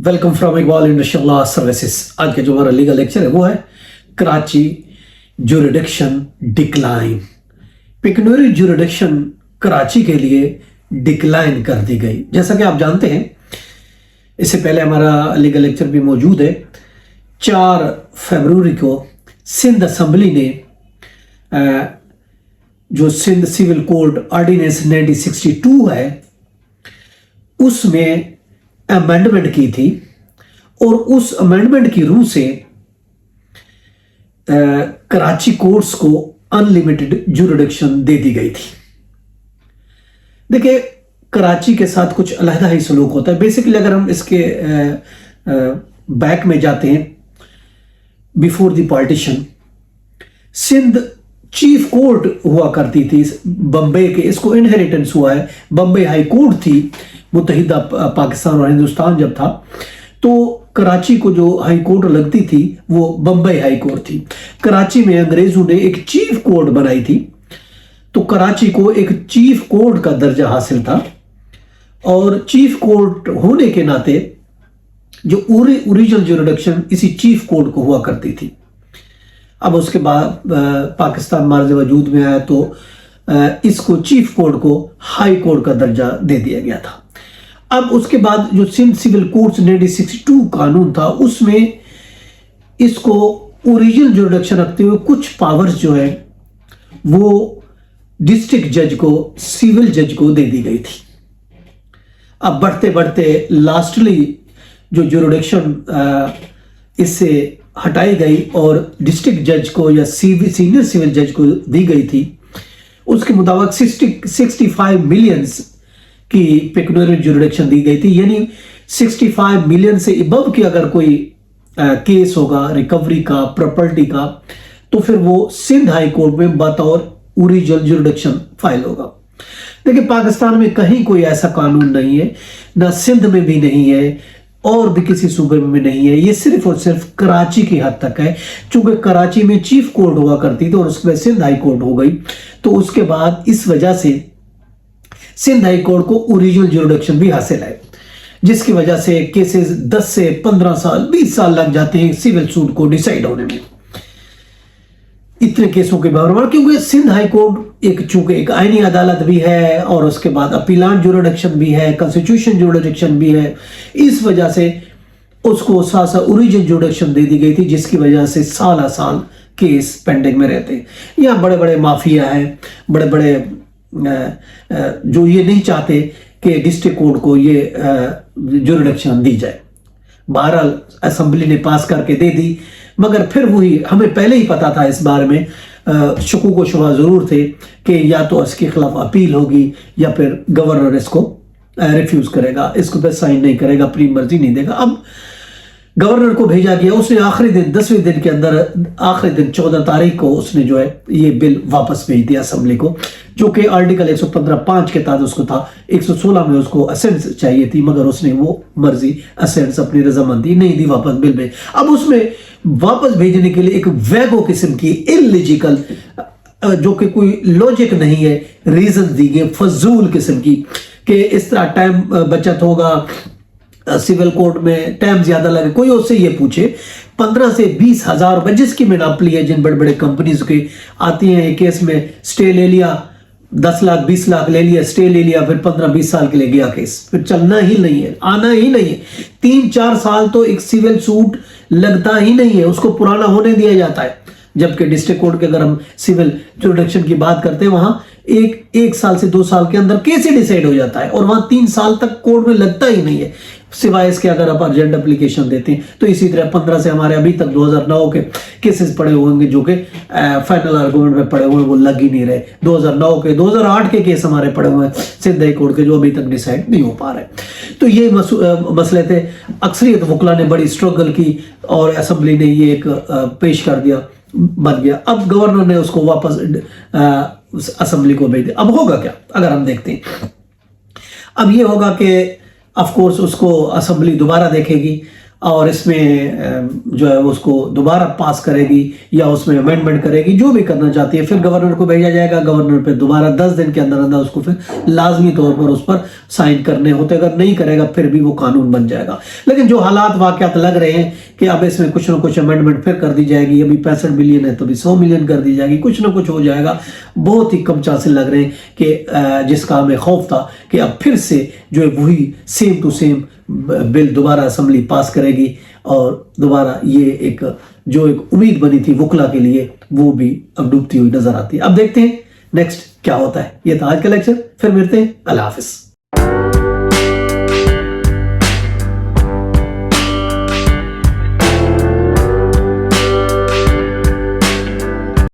Welcome from Iqbal industrial law services. आज का जो हमारा लीगल लेक्चर है वो है Karachi jurisdiction decline. Pecuniary jurisdiction Karachi के लिए डिक्लाइन कर दी गई। जैसा कि आप जानते हैं, इससे पहले हमारा लीगल लेक्चर भी मौजूद है। 4 फरवरी को सिंध असम्बली ने जो सिंध सिविल कोड ऑर्डिनेंस 1962 है उसमें अमेंडमेंट की थी और उस अमेंडमेंट की रूह से कराची कोर्ट्स को अनलिमिटेड ज्यूरिडिक्शन दे दी गई थी। देखिए, कराची के साथ कुछ अलग ही सलूक होता है। बेसिकली अगर हम इसके बैक में जाते हैं, before the partition Sindh chief court हुआ करती थी बम्बई के। इसको इनहेरिटेंस हुआ है। बम्बई हाई कोर्ट थी मुत्तहिदा पाकिस्तान और हिंदुस्तान जब था, तो कराची को जो हाई कोर्ट लगती थी वो बम्बई हाई कोर्ट थी। कराची में अंग्रेजों ने एक चीफ कोर्ट बनाई थी, तो कराची को एक चीफ कोर्ट का दर्जा हासिल था और चीफ कोर्ट होने के नाते जो ओरिजिनल ज्यूरिडिक्शन इसी चीफ कोर्ट को हुआ करती थी। अब उसके बाद पाकिस्तान मार्ज वजूद में आया तो इसको चीफ कोर्ट को हाई कोर्ट का दर्जा दे दिया गया था। अब उसके बाद जो सिंध सिविल कोर्ट्स 1962 कानून था उसमें इसको ओरिजिनल ज्यूरिडिक्शन रखते हुए कुछ पावर्स जो है वो डिस्ट्रिक्ट जज को, सिविल जज को दे दी गई थी। अब बढ़ते बढ़ते लास्टली जो ज्यूरिडिक्शन इससे हटाई गई और डिस्ट्रिक्ट जज को या सीनियर सिविल जज को दी गई थी। उसके मुताबिक 65 मिलियंस की पिक्यूनियरी ज्यूरिडिक्शन दी गई थी, यानी 65 मिलियन से अबव की अगर कोई केस होगा रिकवरी का, प्रॉपर्टी का, तो फिर वो सिंध हाई कोर्ट में बतौर ओरिजिनल ज्यूरिडिक्शन फाइल होगा। देखिए, पाकिस्तान में कहीं कोई ऐसा कानून नहीं है, ना सिंध में भी नहीं है और भी किसी सूबे में नहीं है। ये सिर्फ और सिर्फ कराची की हद तक है। चूंकि कराची में चीफ कोर्ट हुआ करती थी और उसके बाद सिंध हाई कोर्ट हो गई, तो उसके बाद इस वजह से सिंध हाई कोर्ट को ओरिजिनल ज्यूरिडिक्शन भी हासिल है, जिसकी वजह से केसेस 10 से 15 साल 20 साल लग जाते हैं सिविल सूट को डिसाइड होने में, इतने केसों के बराबर। क्योंकि सिंध हाई कोर्ट चूंकि एक आईनी अदालत भी है और उसके बाद अपीलान ज्यूरिडिक्शन भी है, कॉन्स्टिट्यूशन ज्यूरिडिक्शन भी है, इस वजह से उसको साथ ओरिजिनल ज्यूरिडिक्शन दे दी गई थी, जिसकी वजह से साल केस पेंडिंग में रहते हैं। यहाँ बड़े बड़े माफिया हैं, बड़े बड़े जो ये नहीं चाहते कि डिस्ट्रिक्ट कोर्ट को ये ज्यूरिडिक्शन दी जाए। बहरहाल असेंबली ने पास करके दे दी, मगर फिर वही हमें पहले ही पता था इस बारे में, शकूक व शुबा जरूर थे कि या तो इसके खिलाफ अपील होगी या फिर गवर्नर इसको रिफ्यूज करेगा, इसको पे साइन नहीं करेगा, अपनी मर्जी नहीं देगा। अब गवर्नर को भेजा गया, उसने आखिरी दिन 10वें दिन के अंदर, आखिरी दिन 14 तारीख को उसने जो है ये बिल वापस भेज दिया असेंबली को, जो कि आर्टिकल 115(5) के तहत उसको था। 116 में उसको असेंस चाहिए थी, मगर उसने वो मर्जी असेंस अपनी रजामंदी नहीं दी, वापस बिल में। अब उसमें वापस भेजने के लिए एक वैगो किस्म की इलॉजिकल, जो कि कोई लॉजिक नहीं है, रीजन दी गई फजूल किस्म की कि इस तरह टाइम बचत होगा, सिविल कोर्ट में टाइम ज्यादा लगे। कोई उससे ये पूछे 15 से 20 हजार रुपए जिसकी मिनापली है, जिन बड़े बड़े कंपनीज की आती हैं, एक केस में स्टे ले लिया, 10 लाख 20 लाख ले लिया, स्टे ले लिया, फिर 15-20 साल के लिए गया केस, फिर चलना ही नहीं है, आना ही नहीं है। 3-4 साल तो एक सिविल सूट लगता ही नहीं है, उसको पुराना होने दिया जाता है। जबकि डिस्ट्रिक्ट कोर्ट के अगर हम सिविल ज्यूरिडिक्शन की बात करते हैं, वहां एक साल से 2 साल के अंदर केस ही डिसाइड हो जाता है और वहां 3 साल तक कोर्ट में लगता ही नहीं है, सिवाय इसके अगर आप अर्जेंट एप्लीकेशन देते हैं। तो इसी तरह 15 से हमारे अभी तक 2009 के केसेस पड़े होंगे जो कि फाइनल आर्गुमेंट में पड़े हुए, वो लग ही नहीं रहे। 2009 के 2008 के केस हमारे पड़े हुए हैं सिंध हाई कोर्ट के, जो अभी तक डिसाइड नहीं हो पा रहे। तो ये मसले थे। अक्सरियत वकला ने बड़ी स्ट्रगल की और असेंबली ने ये एक पेश कर दिया, बन गया। अब गवर्नर ने उसको वापस असेंबली को भेज दिया। अब होगा क्या अगर हम देखते हैं, अब ये होगा कि ऑफ कोर्स उसको असेंबली दोबारा देखेगी और इसमें जो है उसको दोबारा पास करेगी या उसमें अमेंडमेंट करेगी, जो भी करना चाहती है। फिर गवर्नर को भेजा जाएगा, गवर्नर पे दोबारा 10 दिन के अंदर अंदर उसको फिर लाजमी तौर पर उस पर साइन करने होते। अगर नहीं करेगा फिर भी वो कानून बन जाएगा। लेकिन जो हालात वाकयात लग रहे हैं कि अब इसमें कुछ ना कुछ अमेंडमेंट फिर कर दी जाएगी, अभी 65 बिलियन है तो अभी 100 मिलियन कर दी जाएगी, कुछ ना कुछ हो जाएगा। बहुत ही कम चांसेस लग रहे हैं कि जिसका हमें खौफ था कि अब फिर से जो है वही सेम टू सेम बिल दोबारा असेंबली पास करेगी और दोबारा ये एक जो एक उम्मीद बनी थी वुकला के लिए वो भी अब डूबती हुई नजर आती है। अब देखते हैं नेक्स्ट क्या होता है। ये था आज का लेक्चर, फिर मिलते हैं। अल्लाह हाफिज।